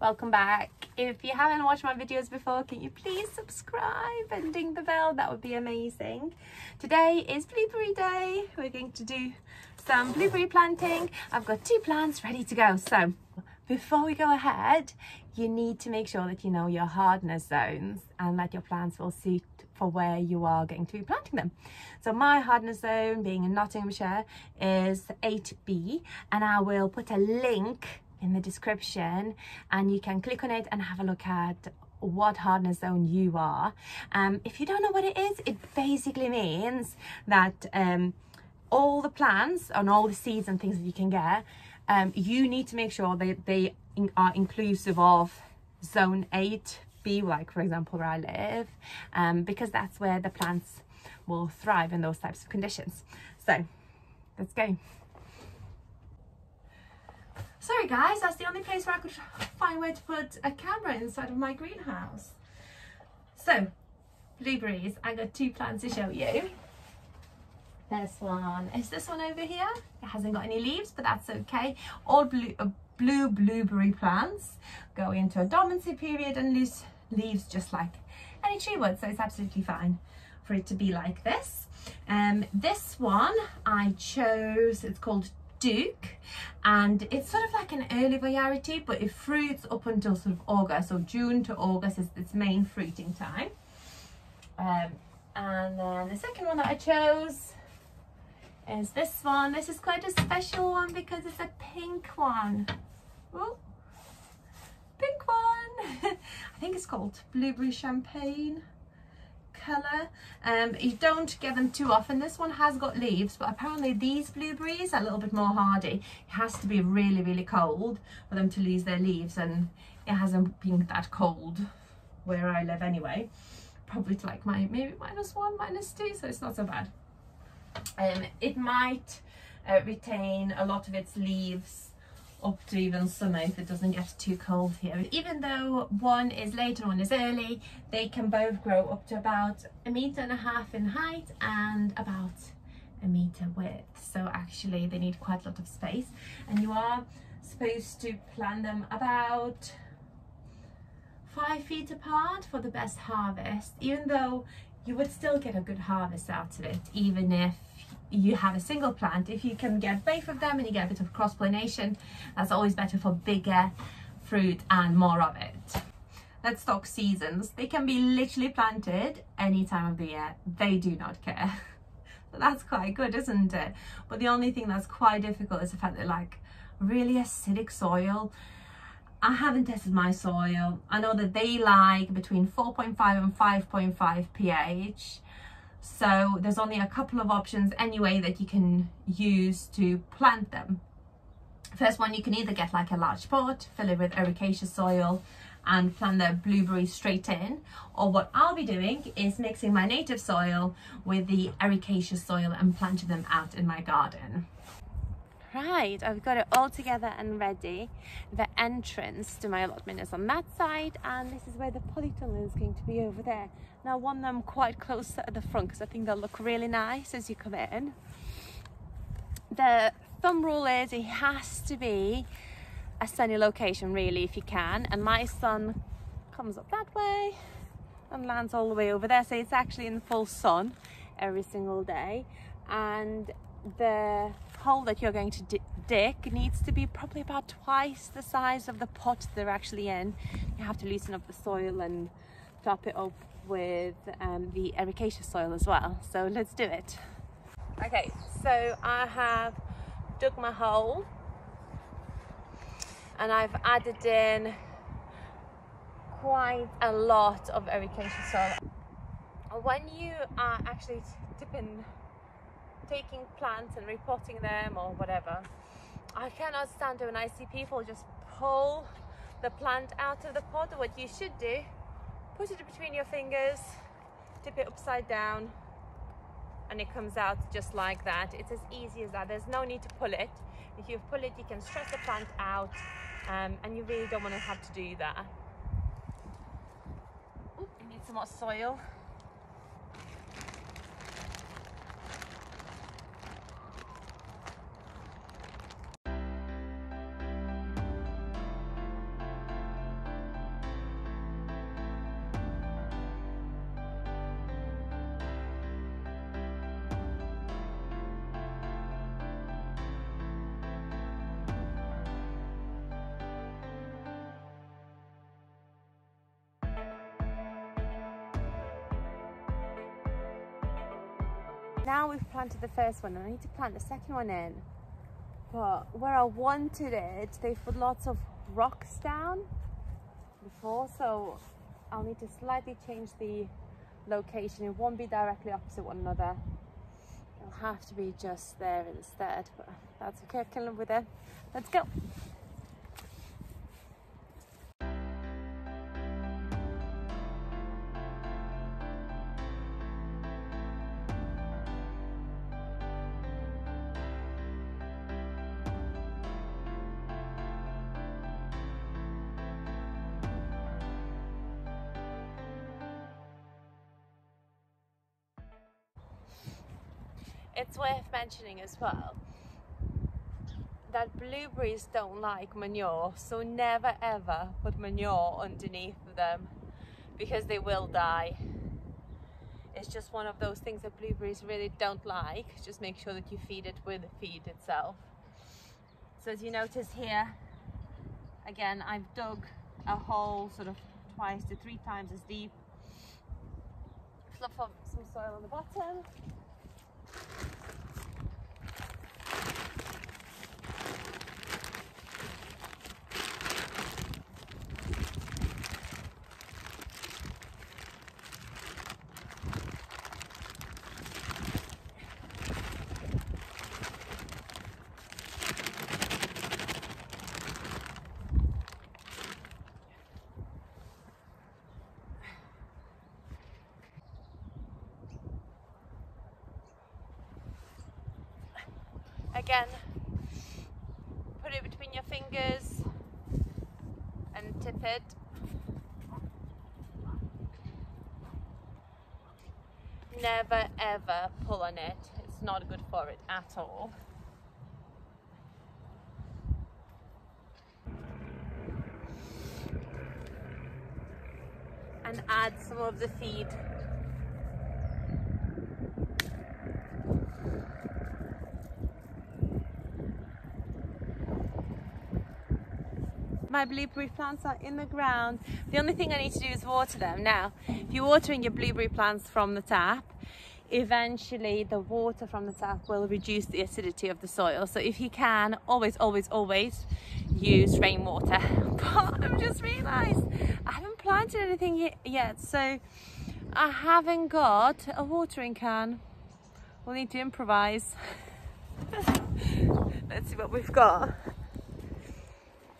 welcome back. If you haven't watched my videos before, can you please subscribe and ding the bell? That would be amazing. Today is blueberry day. We're going to do some blueberry planting. I've got 2 plants ready to go. So before we go ahead, you need to make sure that you know your hardness zones and that your plants will suit for where you are going to be planting them. So my hardness zone, being in Nottinghamshire, is 8B, and I will put a link in the description and you can click on it and have a look at what hardness zone you are. If you don't know what it is, it basically means that all the plants and all the seeds and things that you can get, you need to make sure that they are inclusive of zone 8B, like for example where I live, because that's where the plants will thrive in those types of conditions. So let's go. Sorry guys, that's the only place where I could find where to put a camera inside of my greenhouse. So blueberries, I got 2 plants to show you. This one is this one over here. It hasn't got any leaves, but that's okay. All blue blueberry plants go into a dormancy period and lose leaves just like any tree would, so it's absolutely fine for it to be like this. This one I chose, it's called Duke, and it's sort of like an early variety, but it fruits up until sort of August, so June to August is its main fruiting time. And then the second one that I chose is this one. This is quite a special one because it's a pink one. Ooh, pink one. I think it's called blueberry champagne colour. You don't get them too often. This one has got leaves, but apparently these blueberries are a little bit more hardy. It has to be really cold for them to lose their leaves, and it hasn't been that cold where I live anyway. Probably to like maybe -1, -2, so it's not so bad. It might retain a lot of its leaves up to even summer if it doesn't get too cold here. Even though one is late and one is early, they can both grow up to about 1.5 meters in height and about 1 meter width. So actually they need quite a lot of space, and you are supposed to plant them about 5 feet apart for the best harvest, even though you would still get a good harvest out of it even if you have a single plant. If you can get both of them and you get a bit of cross-pollination, that's always better for bigger fruit and more of it. Let's talk seasons. They can be literally planted any time of the year. They do not care. So that's quite good, isn't it? But the only thing that's quite difficult is the fact that like really acidic soil. I haven't tested my soil. I know that they like between 4.5 and 5.5 pH. So there's only a couple of options anyway that you can use to plant them. First one, you can either get like a large pot, fill it with Ericaceous soil and plant the blueberries straight in, or what I'll be doing is mixing my native soil with the Ericaceous soil and planting them out in my garden. Right, I've got it all together and ready. The entrance to my allotment is on that side, and this is where the polytunnel is going to be over there. Now I want them quite close at the front because I think they'll look really nice as you come in. The thumb rule is it has to be a sunny location really if you can, and my sun comes up that way and lands all the way over there, so it's actually in full sun every single day. And the hole that you're going to dig needs to be probably about twice the size of the pot they're actually in. You have to loosen up the soil and top it up with the Ericaceous soil as well. So let's do it. Okay, so I have dug my hole and I've added in quite a lot of Ericaceous soil. When you are actually taking plants and repotting them or whatever, I cannot stand it when I see people just pull the plant out of the pot. What you should do, put it between your fingers, tip it upside down, and it comes out just like that. It's as easy as that. There's no need to pull it. If you pull it, you can stress the plant out, and you really don't want to have to do that. Ooh, you need some more soil. now we've planted the first one and I need to plant the second one in. But where I wanted it, they put lots of rocks down before, so I'll need to slightly change the location. It won't be directly opposite one another. It'll have to be just there instead, but that's okay, I can live with it. Let's go. It's worth mentioning as well that blueberries don't like manure, so never ever put manure underneath them because they will die. It's just one of those things that blueberries really don't like. Just make sure that you feed it with the feed itself. So as you notice here, again, I've dug a hole sort of 2 to 3 times as deep. Fluff up some soil on the bottom. Again, put it between your fingers and tip it. Never ever pull on it. It's not good for it at all. And add some of the feed. My blueberry plants are in the ground. The only thing I need to do is water them. Now, if you're watering your blueberry plants from the tap, eventually the water from the tap will reduce the acidity of the soil. So if you can, always, always, always use rainwater. But I've just realised I haven't planted anything yet, so I haven't got a watering can. We'll need to improvise. Let's see what we've got.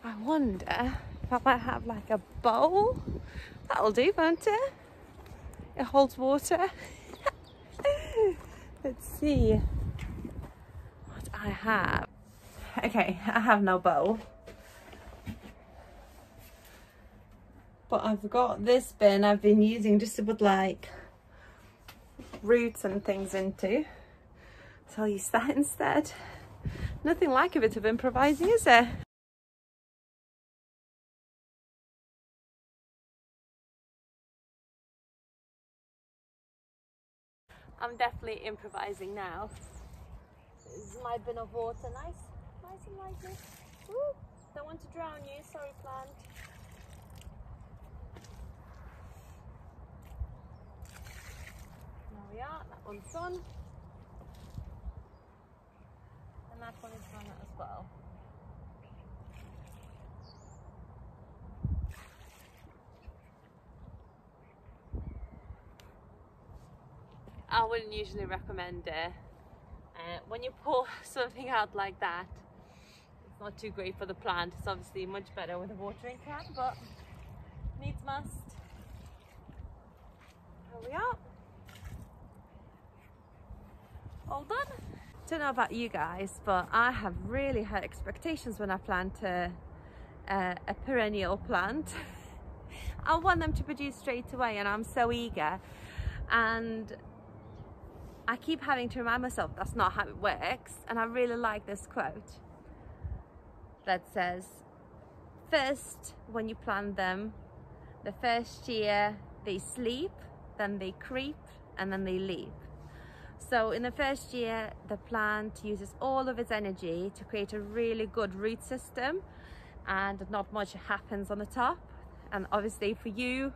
I wonder if I might have like a bowl. That'll do, won't it? It holds water. Let's see what I have. Okay, I have no bowl. But I've got this bin I've been using just to put like roots and things into. So I'll use that instead. Nothing like a bit of improvising, is there? I'm definitely improvising now. This is my bin of water, nice and lightly. Woo! Don't want to drown you, sorry plant. There we are, that one's done. And that one is done as well. I wouldn't usually recommend it. When you pour something out like that, it's not too great for the plant. It's obviously much better with a watering can, but needs must. Here we are. All done. Don't know about you guys, but I have really high expectations when I plant a perennial plant. I want them to produce straight away and I'm so eager. And I keep having to remind myself that's not how it works, and I really like this quote that says, first, when you plant them, the first year they sleep, then they creep, and then they leap. So in the first year, the plant uses all of its energy to create a really good root system, and not much happens on the top. And obviously for you,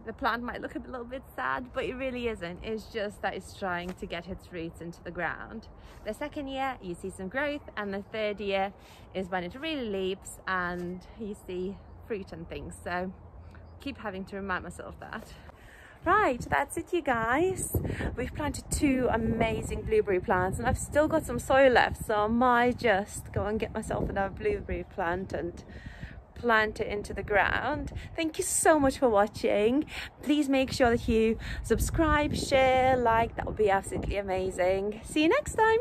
the plant might look a little bit sad, but it really isn't. It's just that it's trying to get its roots into the ground. The second year you see some growth, and the third year is when it really leaps and you see fruit and things. So keep having to remind myself of that. Right, that's it, you guys. We've planted 2 amazing blueberry plants, and I've still got some soil left, so I might just go and get myself another blueberry plant and plant it into the ground. Thank you so much for watching. Please make sure that you subscribe, share, like. That would be absolutely amazing. See you next time.